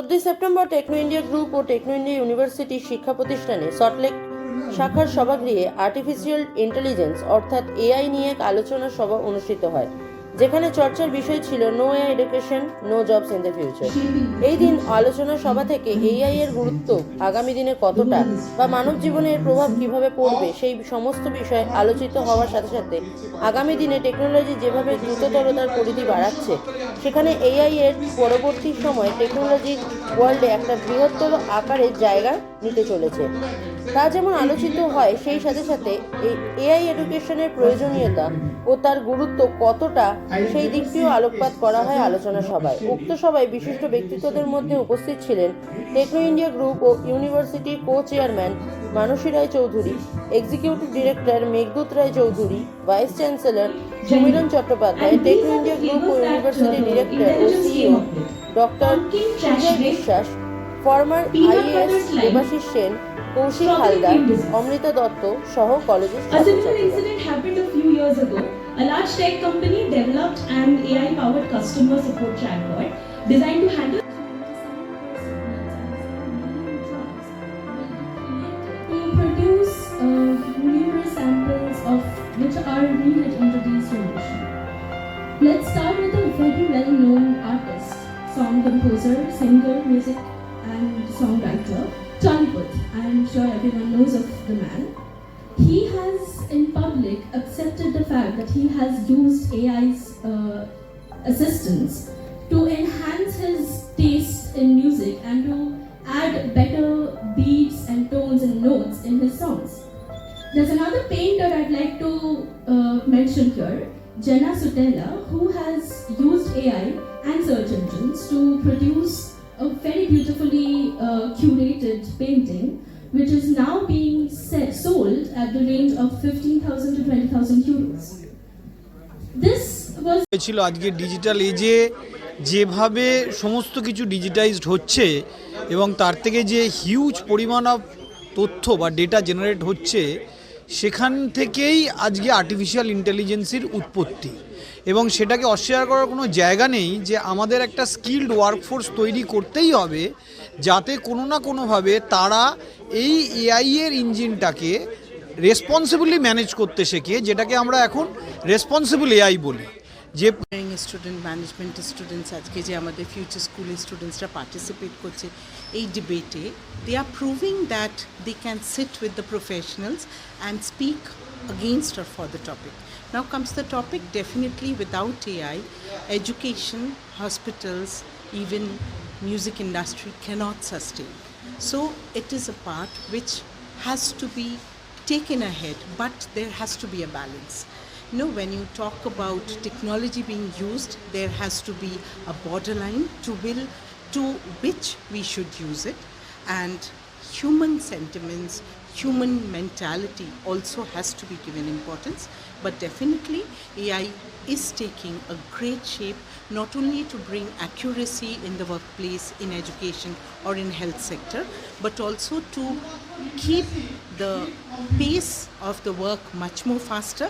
14 September techno India group ও techno India university শিক্ষা প্রতিষ্ঠানে সল্টলেক শাখার সভাগৃহে আর্টিফিশিয়াল ইন্টেলিজেন্স অর্থাৎ এআই নিয়ে এক আলোচনা সভা অনুষ্ঠিত হয়, যেখানে চর্চার বিষয় ছিল no AI education, no jobs in the future. এই দিন আলোচনা সভা থেকে এআই এর গুরুত্ব আগামী দিনে কতটা বা মানব জীবনে এর প্রভাব কিভাবে পড়বে সেই সমস্ত বিষয় আলোচিত হওয়ার সাথে সাথে আগামী দিনে টেকনোলজি যেভাবে দ্রুততরতার পরিধি বাড়াচ্ছে, সেখানে এআই এর পরবর্তী সময় টেকনোলজি ওয়ার্ল্ডে একটা বৃহত্তর আকারের জায়গা নিতে চলেছে। তা যেমন আলোচিত হয়, সেই সাথে সাথে এই এআই এডুকেশনের প্রয়োজনীয়তা ও তার গুরুত্ব কতটা সেই দিকটিও আলোকপাত করা হয় আলোচনা সভায়। উক্ত সভায় বিশিষ্ট ব্যক্তিত্বদের মধ্যে উপস্থিত ছিলেন টেকনো ইন্ডিয়া গ্রুপ ও ইউনিভার্সিটির co chairman Manasi Roy Chowdhury, executive director Meghdoot Roy Chowdhury, vice chancellor Sumiran Chattopadhyay, Techno India group ও ইউনিভার্সিটির ডিরেক্টর ও CEO doctor Sanjay Biswas, former IAS Debashis Sen, Kaushik Haldar, Amrita Dutta সহ কলেজের ছাত্রছাত্রীরা। A large tech company developed an AI-powered customer support chatbot designed to handle to produce numerous samples of which are needed into these solutions. Let's start with a very well-known artist, song composer, singer, music and songwriter, Charlie Puth. I'm sure everyone knows of the man. He has in public accepted the fact that he has used AI's assistance to enhance his taste in music and to add better beats and tones and notes in his songs. There's another painter I'd like to mention here, Jenna Sutella, who has used AI and search engines to produce a very beautifully curated painting, which is now being sold at the range of 15,000 to 20,000 euros. This was ছিল আজকে digital এজে যেভাবে সমস্ত কিছু digitised হচ্ছে এবং তার থেকে যে হিউজ পরিমাণ অফ তথ্য বা ডেটা জেনারেট হচ্ছে, সেখান থেকেই আজকে আর্টিফিশিয়াল ইন্টেলিজেন্সের উৎপত্তি। এবং সেটাকে অস্বীকার করার কোনো জায়গা নেই যে আমাদের একটা স্কিল্ড ওয়ার্কফোর্স তৈরি করতেই হবে, যাতে কোনো না কোনোভাবে তারা এই এআইয়ের ইঞ্জিনটাকে রেসপন্সিবলি ম্যানেজ করতে শেখে, যেটাকে আমরা এখন রেসপন্সিবল এআই বলি। যে স্টুডেন্ট ম্যানেজমেন্ট স্টুডেন্টস আজকে যে আমাদের ফিউচার স্কুলের স্টুডেন্টসরা পার্টিসিপেট করছে এই ডিবেটে, they are proving that they can sit with the professionals and speak against or for the topic. Now comes the topic, definitely without AI, education, hospitals, even music industry cannot sustain. So it is a part which has to be taken ahead, but there has to be a balance. You know, when you talk about technology being used, there has to be a borderline to which we should use it, and human sentiments, human mentality also has to be given importance. But definitely AI is taking a great shape, not only to bring accuracy in the workplace, in education or in health sector, but also to keep the pace of the work much more faster,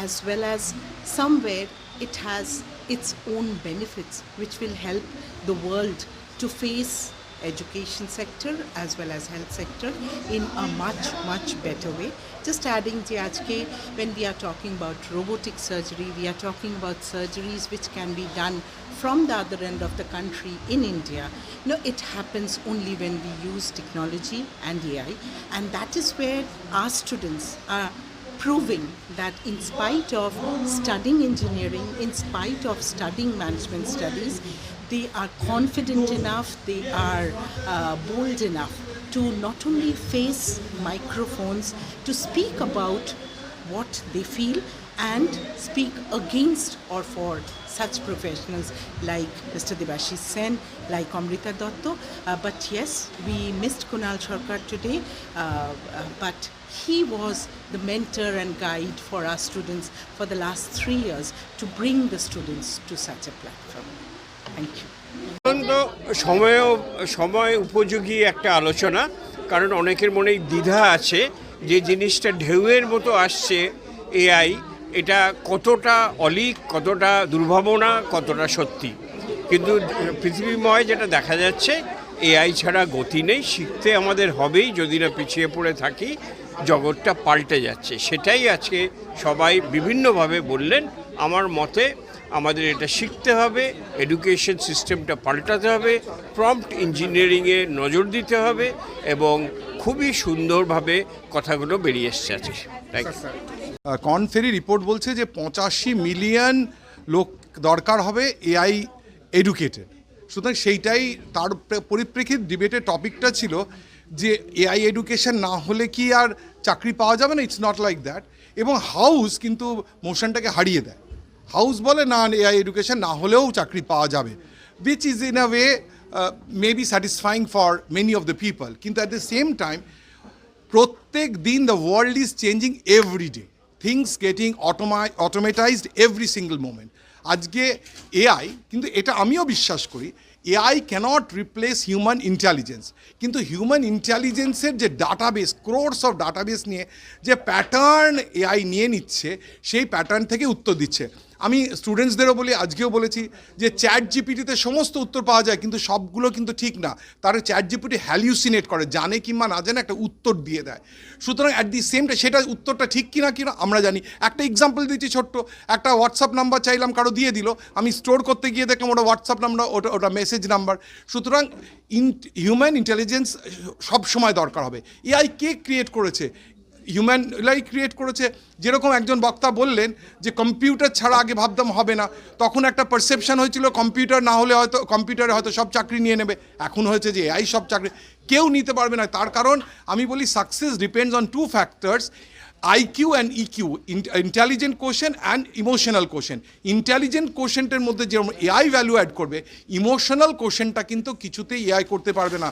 as well as somewhere it has its own benefits which will help the world to face education sector as well as health sector in a much better way. Just adding the ajke, when we are talking about robotic surgery, we are talking about surgeries which can be done from the other end of the country in India. You know, it happens only when we use technology and AI, and that is where our students are proving that in spite of studying engineering, in spite of studying management studies, they are confident enough, they are bold enough to not only face microphones, to speak about what they feel and speak against or for such professionals like Mr. Debashish Sen, like Amrita Dotto. But yes, we missed Kunal Sarkar today, but he was the mentor and guide for our students for the last 3 years to bring the students to such a platform. Thank you. সময় উপযোগী একটা আলোচনা, কারণ অনেকের মনেই দ্বিধা আছে যে জিনিসটা ঢেউয়ের মতো আসছে এআই, এটা কতটা অলীক, কতটা দুর্ভাবনা, কতটা সত্যি। কিন্তু পৃথিবীময় যেটা দেখা যাচ্ছে এআই ছাড়া গতি নেই, শিখতে আমাদের হবেই, যদি না পিছিয়ে পড়ে থাকি। জগৎটা পাল্টে যাচ্ছে, সেটাই আজকে সবাই বিভিন্নভাবে বললেন। আমার মতে আমাদের এটা শিখতে হবে, এডুকেশন সিস্টেমটা পাল্টাতে হবে, প্রম্পট ইঞ্জিনিয়ারিংয়ে নজর দিতে হবে, এবং খুবই সুন্দরভাবে কথাগুলো বেরিয়ে এসছে আজকে। Thank you. Korn Ferry report বলছে যে 85 মিলিয়ন লোক দরকার হবে এআই এডুকেটেড। সুতরাং সেইটাই তার পরিপ্রেক্ষিত ডিবেটের টপিকটা ছিল যে এআই এডুকেশন না হলে কি আর চাকরি পাওয়া যাবে না? It's not like that. এবং হাউস কিন্তু মোশনটাকে হারিয়ে দেয়। হাউস বলে না, এআই এডুকেশন না হলেও চাকরি পাওয়া যাবে, which is in a way may be satisfying for many of the people. কিন্তু অ্যাট দ্য সেম টাইম প্রত্যেক দিন the world is changing every day, things getting automatized every single moment. আজকে AI, কিন্তু এটা আমিও বিশ্বাস করি, AI cannot replace human intelligence, কিন্তু হিউম্যান ইন্টেলিজেন্সের যে ডাটাবেস, ক্রোর্স অফ ডাটাবেস নিয়ে যে প্যাটার্ন এআই নিয়ে নিচ্ছে, সেই প্যাটার্ন থেকে উত্তর দিচ্ছে। আমি স্টুডেন্টসদেরও বলি, আজকেও বলেছি যে চ্যাট জিপিটিতে সমস্ত উত্তর পাওয়া যায়, কিন্তু সবগুলো কিন্তু ঠিক না। তার চ্যাট জিপিটি হ্যালিউসিনেট করে, জানে কিংবা না জানে একটা উত্তর দিয়ে দেয়। সুতরাং অ্যাট দি সেম টাইম সেটা উত্তরটা ঠিক কিনা কিনা আমরা জানি। একটা এক্সাম্পল দিচ্ছি ছোট্ট, একটা হোয়াটসঅ্যাপ নাম্বার চাইলাম, কারো দিয়ে দিল, আমি স্টোর করতে গিয়ে দেখলাম ওটা হোয়াটসঅ্যাপ নাম্বার, ওটা মেসেজ নাম্বার। সুতরাং হিউম্যান ইন্টেলিজেন্স সবসময় দরকার হবে। এআই কে ক্রিয়েট করেছে? হিউম্যান এআই ক্রিয়েট করেছে। যেরকম একজন বক্তা বললেন যে কম্পিউটার ছাড়া আগে ভাবতাম হবে না, তখন একটা পারসেপশন হয়েছিল কম্পিউটার না হলে হয়তো কম্পিউটারে হয়তো সব চাকরি নিয়ে নেবে। এখন হয়েছে যে এআই সব চাকরি, কেউ নিতে পারবে না। তার কারণ আমি বলি success depends on two factors, IQ and EQ, intelligent quotient and emotional quotient. Intelligent কোশেন্টের মধ্যে যেরকম এআই ভ্যালু অ্যাড করবে, ইমোশনাল কোশেনটা কিন্তু কিছুতেই এআই করতে পারবে না।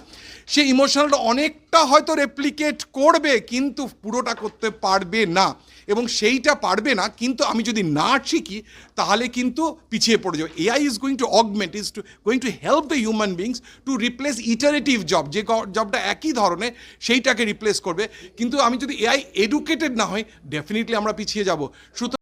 সে ইমোশনালটা অনেকটা হয়তো রেপ্লিকেট করবে, কিন্তু পুরোটা করতে পারবে না। এবং সেইটা পারবে না, কিন্তু আমি যদি না শিখি তাহলে কিন্তু পিছিয়ে পড়ে যাবে। AI is going to augment, is going to help the human beings to replace iterative job, যে জবটা একই ধরনের সেইটাকে রিপ্লেস করবে। কিন্তু আমি যদি এআই এডুকেটেড না হই, ডেফিনেটলি আমরা পিছিয়ে যাব। সুতরাং